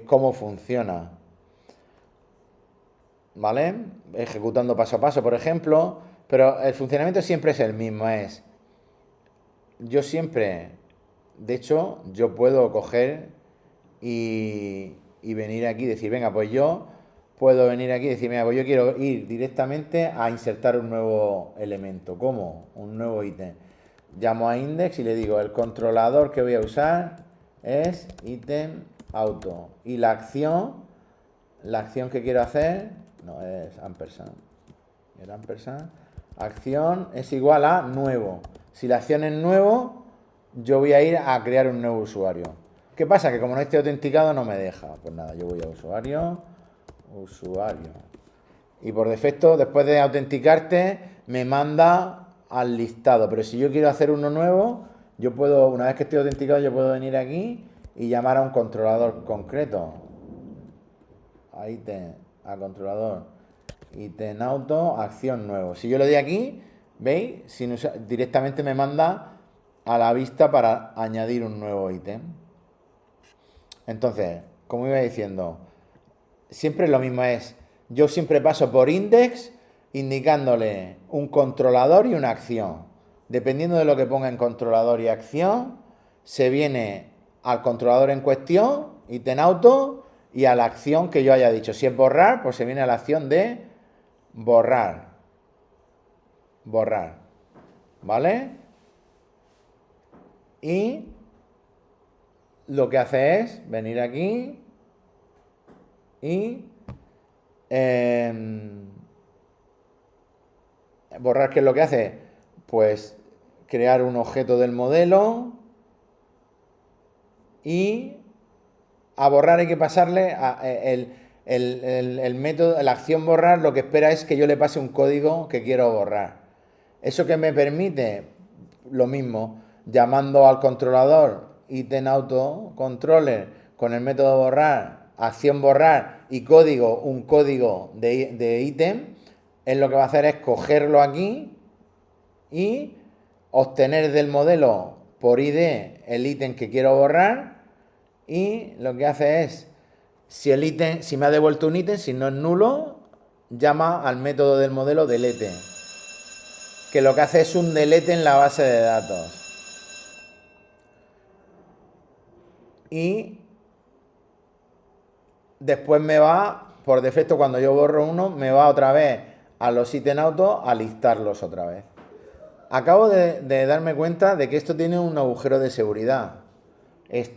cómo funciona. ¿Vale? Ejecutando paso a paso, por ejemplo. Pero el funcionamiento siempre es el mismo, yo siempre, de hecho, yo puedo coger y venir aquí y decir, venga, pues yo puedo venir aquí y decir, mira, pues yo quiero ir directamente a insertar un nuevo elemento. ¿Cómo? Un nuevo ítem. Llamo a index y le digo, el controlador que voy a usar es ítem auto. Y la acción que quiero hacer, no es ampersand, el ampersand, acción es igual a nuevo. Si la acción es nuevo, yo voy a ir a crear un nuevo usuario. ¿Qué pasa? Que como no esté autenticado no me deja. Pues nada, yo voy a usuario. Y por defecto, después de autenticarte, me manda al listado. Pero si yo quiero hacer uno nuevo, yo puedo, una vez que estoy autenticado, yo puedo venir aquí y llamar a un controlador concreto. A controlador. Ítem auto, acción nuevo. Si yo le doy aquí, ¿veis? Directamente me manda a la vista para añadir un nuevo ítem. Entonces, como iba diciendo, siempre lo mismo yo siempre paso por index indicándole un controlador y una acción. Dependiendo de lo que ponga en controlador y acción, se viene al controlador en cuestión, ítem auto, y a la acción que yo haya dicho. Si es borrar, pues se viene a la acción de borrar. Borrar. ¿Vale? Y lo que hace es venir aquí y borrar. ¿Qué es lo que hace? Pues crear un objeto del modelo y a borrar hay que pasarle el método, la acción borrar, lo que espera es que yo le pase un código que quiero borrar. ¿Eso que me permite? Lo mismo, llamando al controlador ítem auto controller con el método borrar, acción borrar y código, un código de ítem, es lo que va a hacer es cogerlo aquí y obtener del modelo por ID el ítem que quiero borrar, y lo que hace es, si me ha devuelto un ítem, si no es nulo, llama al método del modelo delete, que lo que hace es un delete en la base de datos. Y después me va, por defecto, cuando yo borro uno, me va otra vez a los ítem auto a listarlos otra vez. Acabo de darme cuenta de que esto tiene un agujero de seguridad. El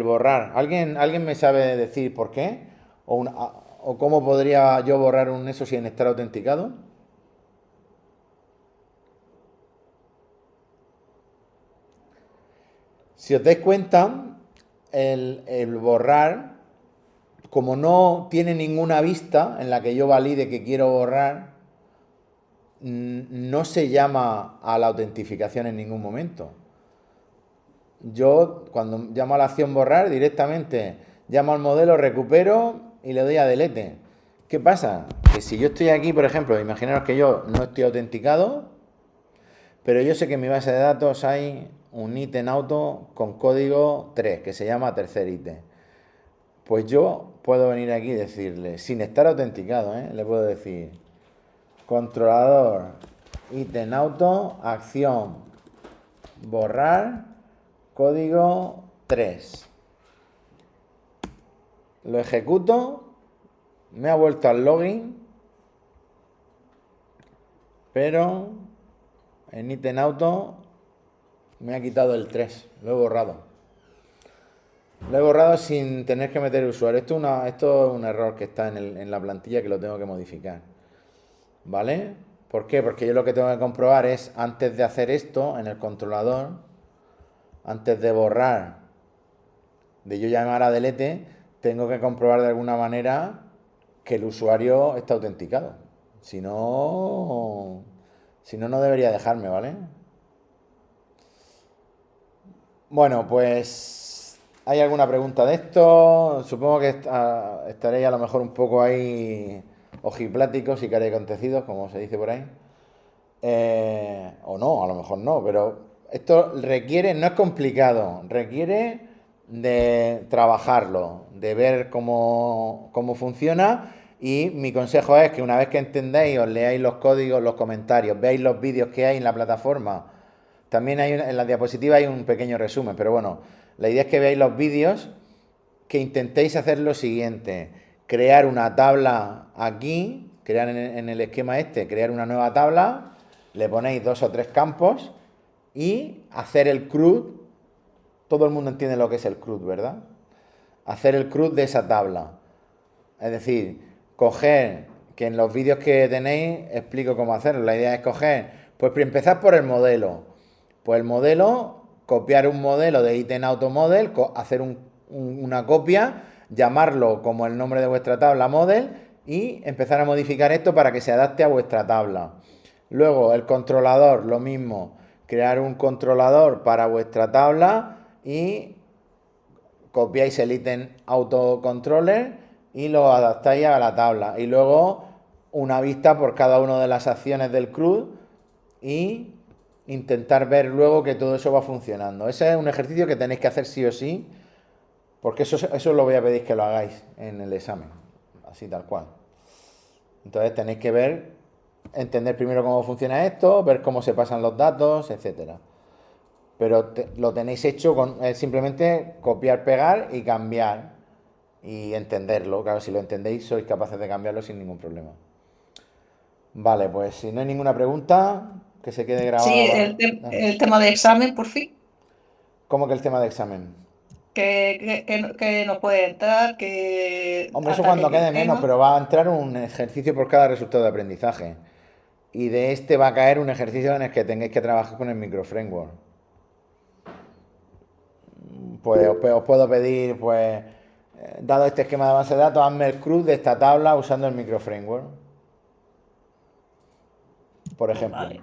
borrar. ¿Alguien me sabe decir por qué? ¿O cómo podría yo borrar un eso sin estar autenticado? Si os dais cuenta, el borrar, como no tiene ninguna vista en la que yo valide que quiero borrar, no se llama a la autentificación en ningún momento. Yo, cuando llamo a la acción borrar, directamente llamo al modelo, recupero y le doy a delete. ¿Qué pasa? Que si yo estoy aquí, por ejemplo, imaginaros que yo no estoy autenticado, pero yo sé que en mi base de datos hay un ítem auto con código 3, que se llama tercer ítem. Pues yo puedo venir aquí y decirle, sin estar autenticado, le puedo decir, controlador, ítem auto, acción, borrar, código 3. Lo ejecuto, me ha vuelto al login, pero en ítem auto me ha quitado el 3, lo he borrado. Lo he borrado sin tener que meter el usuario. Esto es un error que está en la plantilla que lo tengo que modificar. ¿vale? ¿Por qué? Porque yo lo que tengo que comprobar es, antes de hacer esto en el controlador, antes de borrar, de yo llamar a delete, tengo que comprobar de alguna manera que el usuario está autenticado. Si no, no debería dejarme, ¿vale? Bueno, pues ¿hay alguna pregunta de esto? Supongo que estaréis a lo mejor un poco ahí ojipláticos y carecontecidos, como se dice por ahí. O no, a lo mejor no, pero esto requiere, no es complicado, requiere de trabajarlo, de ver cómo funciona. Y mi consejo es que una vez que entendéis, os leáis los códigos, los comentarios, veáis los vídeos que hay en la plataforma. También en la diapositiva hay un pequeño resumen, pero bueno, la idea es que veáis los vídeos, que intentéis hacer lo siguiente: crear una tabla aquí, crear en el esquema este, crear una nueva tabla, le ponéis 2 o 3 campos y hacer el CRUD. Todo el mundo entiende lo que es el CRUD, ¿verdad? Hacer el CRUD de esa tabla. Es decir, coger, que en los vídeos que tenéis explico cómo hacerlo. La idea es coger, pues empezar por el modelo. Pues el modelo, copiar un modelo de Item Auto Model, hacer una copia, llamarlo como el nombre de vuestra tabla model y empezar a modificar esto para que se adapte a vuestra tabla. Luego el controlador, lo mismo, crear un controlador para vuestra tabla y copiáis el ítem autocontroller y lo adaptáis a la tabla. Y luego una vista por cada una de las acciones del CRUD y intentar ver luego que todo eso va funcionando. Ese es un ejercicio que tenéis que hacer sí o sí, porque eso lo voy a pedir que lo hagáis en el examen, así tal cual. Entonces tenéis que entender primero cómo funciona esto, ver cómo se pasan los datos, etcétera. Pero lo tenéis hecho con simplemente copiar, pegar y cambiar y entenderlo. Claro, si lo entendéis sois capaces de cambiarlo sin ningún problema. Vale, pues si no hay ninguna pregunta, que se quede grabado. Sí, el tema de examen, por fin. ¿Cómo que el tema de examen? Que no puede entrar, que Hombre, eso ataque cuando quede menos, sistema. pero va a entrar un ejercicio por cada resultado de aprendizaje. Y de este va a caer un ejercicio en el que tengáis que trabajar con el microframework. Pues os puedo pedir, pues, dado este esquema de base de datos, hazme el CRUD de esta tabla usando el microframework. Por ejemplo. Vale.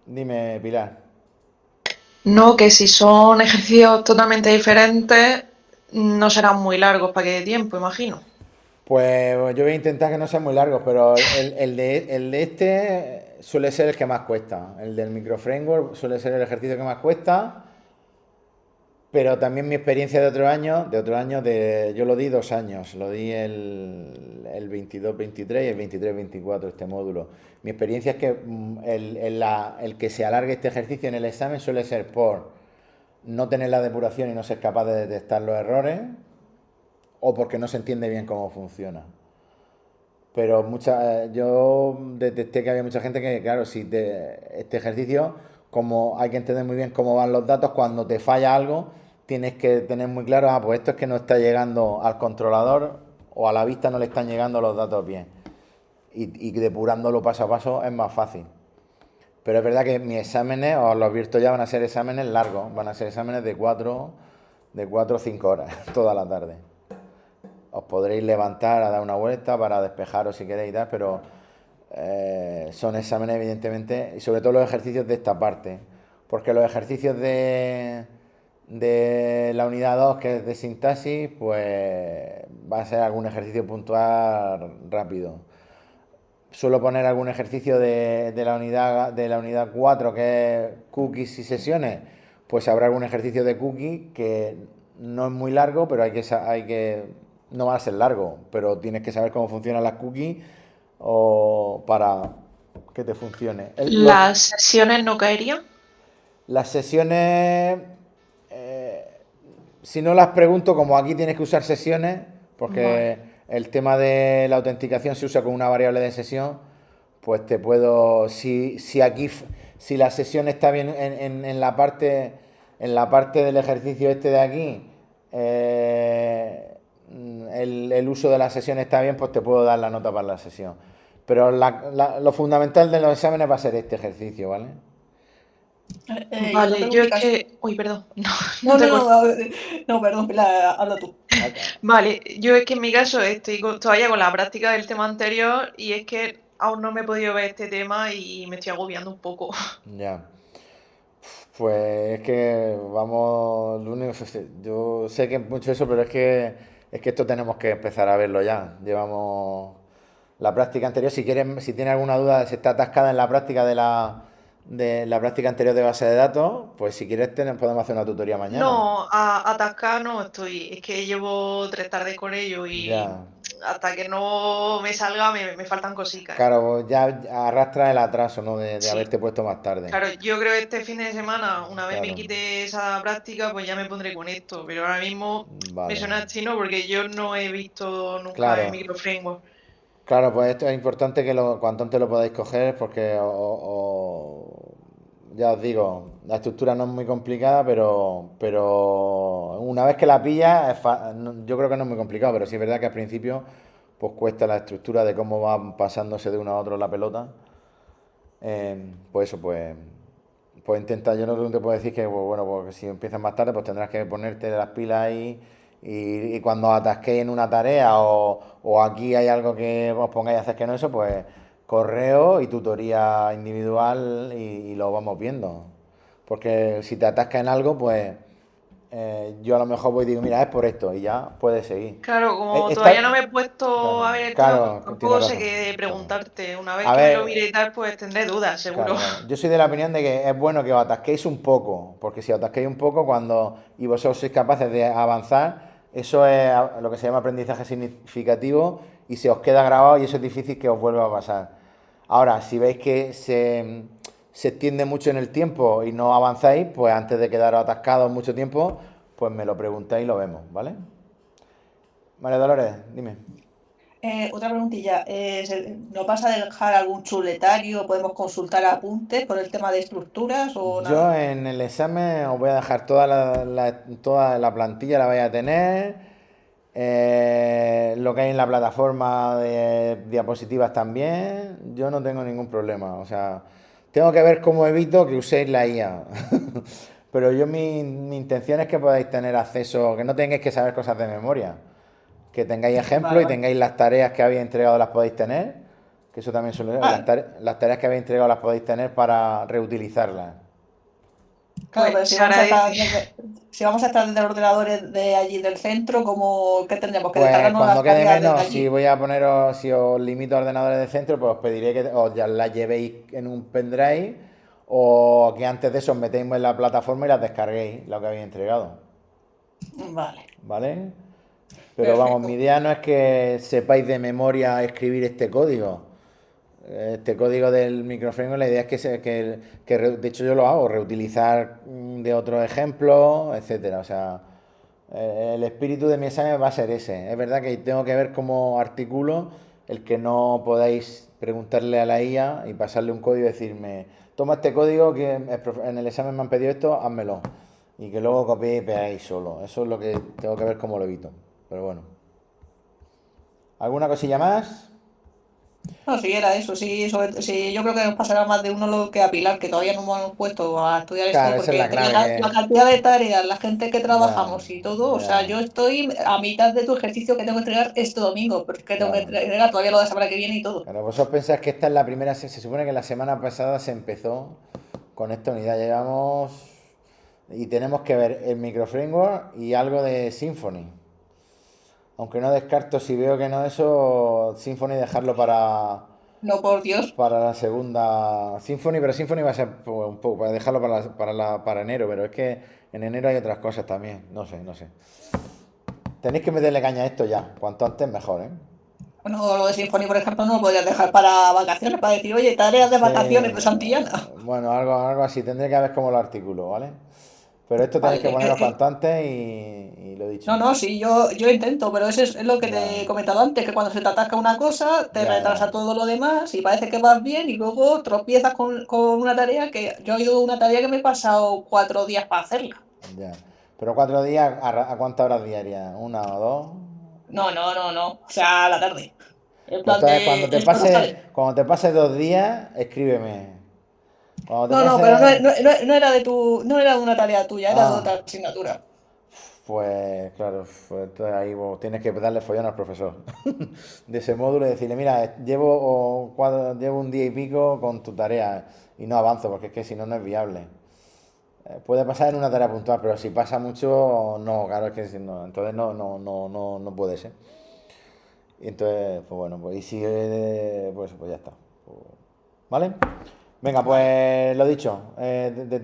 Dime, Pilar. No, que si son ejercicios totalmente diferentes, no serán muy largos para que dé tiempo, imagino. Pues yo voy a intentar que no sean muy largos, pero el de este suele ser el que más cuesta. El del microframework suele ser el ejercicio que más cuesta. Pero también mi experiencia yo lo di 2 años, lo di el 22-23 y el 23-24 este módulo. Mi experiencia es que el que se alargue este ejercicio en el examen suele ser por no tener la depuración y no ser capaz de detectar los errores, o porque no se entiende bien cómo funciona. Pero yo detecté que había mucha gente que, claro, si este ejercicio, como hay que entender muy bien cómo van los datos, cuando te falla algo, tienes que tener muy claro, pues esto es que no está llegando al controlador o a la vista no le están llegando los datos bien. Y depurándolo paso a paso es más fácil. Pero es verdad que mis exámenes, os lo advierto ya, van a ser exámenes largos, van a ser exámenes de 4 o 5 horas, toda la tarde. Os podréis levantar a dar una vuelta para despejaros si queréis y tal, pero son exámenes evidentemente, y sobre todo los ejercicios de esta parte, porque los ejercicios de la unidad 2, que es de sintaxis, pues va a ser algún ejercicio puntual rápido. Suelo poner algún ejercicio de la unidad 4, que es cookies y sesiones, pues habrá algún ejercicio de cookie que no es muy largo, pero no va a ser largo, pero tienes que saber cómo funcionan las cookies o para que te funcione. ¿Las sesiones no caerían? Las sesiones, si no las pregunto, como aquí tienes que usar sesiones, porque Vale. el tema de la autenticación se usa con una variable de sesión, pues te puedo, si la sesión está bien en la parte del ejercicio este de aquí, el uso de la sesión está bien, pues te puedo dar la nota para la sesión. Pero lo fundamental de los exámenes va a ser este ejercicio, ¿vale? Yo Vale, tengo yo mi es caso. que... Uy, perdón. No, te no, corto. no, no, perdón, Pilar, habla tú. Vale, yo es que en mi caso estoy todavía con la práctica del tema anterior y es que aún no me he podido ver este tema y me estoy agobiando un poco. Ya. Pues es que vamos, lo único, yo sé que es mucho eso, pero es que esto tenemos que empezar a verlo ya. Llevamos la práctica anterior. Si quieres, si tienes alguna duda, si está atascada en la práctica de la práctica anterior de base de datos, pues si quieres podemos hacer una tutoría mañana. No, atascada no estoy. Es que llevo 3 tardes con ello y Ya. hasta que no me salga me faltan cositas. Claro, pues ya arrastra el atraso, ¿no? De Sí, haberte puesto más tarde. claro, yo creo que este fin de semana, una vez me Claro. quite esa práctica, pues ya me pondré con esto. Pero ahora mismo me Vale. suena chino porque yo no he visto nunca el Claro. microframework. Claro, pues esto es importante que cuanto antes lo podáis coger porque ya os digo, la estructura no es muy complicada, pero una vez que la pillas, yo creo que no es muy complicado, pero sí es verdad que al principio pues cuesta la estructura de cómo va pasándose de uno a otro la pelota. Pues eso, pues intenta, yo no te puedo decir que, pues, bueno, pues si empiezas más tarde, pues tendrás que ponerte las pilas ahí y cuando atasquéis en una tarea o aquí hay algo que os pongáis a hacer que no eso, pues correo y tutoría individual y lo vamos viendo. Porque si te atascas en algo, pues yo a lo mejor voy y digo, mira, es por esto y ya puedes seguir. Claro, como todavía no Está, me he puesto a claro, ver el tema, pues claro, tienes tampoco sé razón. qué Claro. preguntarte. Una vez A que me lo mire ver, y tal, pues tendré dudas, seguro. claro, claro. Yo soy de la opinión de que es bueno que os atasquéis un poco, porque si os atasquéis un poco y vosotros sois capaces de avanzar, eso es lo que se llama aprendizaje significativo y se os queda grabado y eso es difícil que os vuelva a pasar. Ahora, si veis que se extiende mucho en el tiempo y no avanzáis, pues antes de quedaros atascados mucho tiempo, pues me lo preguntáis y lo vemos, ¿vale? María Dolores, dime. Otra preguntilla, ¿no pasa de dejar algún chuletario? ¿Podemos consultar apuntes por el tema de estructuras o Yo nada? en el examen os voy a dejar toda la plantilla, la vais a tener. Lo que hay en la plataforma de diapositivas también. Yo no tengo ningún problema. O sea, tengo que ver cómo evito que uséis la IA. Pero yo mi intención es que podáis tener acceso, que no tengáis que saber cosas de memoria. Que tengáis ejemplos Vale, y vale. tengáis las tareas que habéis entregado las podéis tener. Que eso también suele ser. Las, Vale. las tareas que habéis entregado las podéis tener para reutilizarlas. Claro, Pues pero si se vamos a agradece. estar si vamos a estar desde los ordenadores de allí del centro, ¿qué tendríamos que Pues descargarnos cuando las quede tareas desde menos, si allí? voy a poneros, si os limito a ordenadores de centro, pues os pediré que os ya las llevéis en un pendrive o que antes de eso os metéis en la plataforma y las descarguéis, lo que habéis entregado. Vale, ¿Vale? Pero vamos, mi perfecto. idea no es que sepáis de memoria escribir este código. Este código del microframe, la idea es de hecho yo lo hago, reutilizar de otros ejemplos, etcétera. O sea, el espíritu de mi examen va a ser ese. Es verdad que tengo que ver cómo articulo el que no podáis preguntarle a la IA y pasarle un código y decirme, toma este código que en el examen me han pedido esto, házmelo. Y que luego copiéis y pegáis solo. Eso es lo que tengo que ver cómo lo evito. Pero bueno. ¿Alguna cosilla más? No, si era eso, sí, sí, yo creo que nos pasará más de uno lo que a Pilar, que todavía no hemos puesto a estudiar esto, Claro, esa es porque la entre clave la que... cantidad de tareas, la gente que Ya, trabajamos y todo, o sea, ya, yo estoy a mitad de tu ejercicio que tengo que entregar este domingo, pero es que tengo que claro. entregar todavía lo de la semana que viene y todo. Claro, vosotros pensáis que esta es la primera, se supone que la semana pasada se empezó con esta unidad, ya llevamos y tenemos que ver el microframework y algo de Symfony. Aunque no descarto si veo que no eso, Symfony dejarlo No, por Dios. para la segunda Symfony, pero Symfony va a ser pues, un poco, para dejarlo para enero, pero es que en enero hay otras cosas también, no sé, no sé. Tenéis que meterle caña a esto ya, cuanto antes mejor, ¿eh? Bueno, lo de Symfony, por ejemplo, no lo podrías dejar para vacaciones, para decir, oye, tareas de Sí, vacaciones de Santillana. bueno, algo así, tendré que ver cómo lo articulo, ¿vale? Pero esto tenéis Vale, que poneros cuanto antes y lo dicho. no, no, sí, yo intento, pero eso es lo que te he Ya, comentado antes, que cuando se te atasca una cosa, te ya, retrasa ya, todo lo demás y parece que vas bien y luego tropiezas con una tarea que yo he ido una tarea que me he pasado 4 días para hacerla. ya. Pero 4 días, ¿a cuántas horas diarias? ¿Una o dos? No, no, no, no, o sea, a la tarde. En Pues plan entonces, de. Esto no sale. cuando te pase 2 días, escríbeme. Cuando te No, pero pase... no era de tu. No era de una tarea tuya, era de otra Ah, asignatura. pues claro, pues entonces ahí vos tienes que darle follón al profesor de ese módulo y decirle, mira, llevo un día y pico con tu tarea y no avanzo porque es que si no, no es viable. Puede pasar en una tarea puntual, pero si pasa mucho, no, claro, es que si no, entonces no puede ser. Y entonces, pues bueno, pues y si, pues ya está. ¿Vale? Venga, Vale. pues lo dicho, detengo.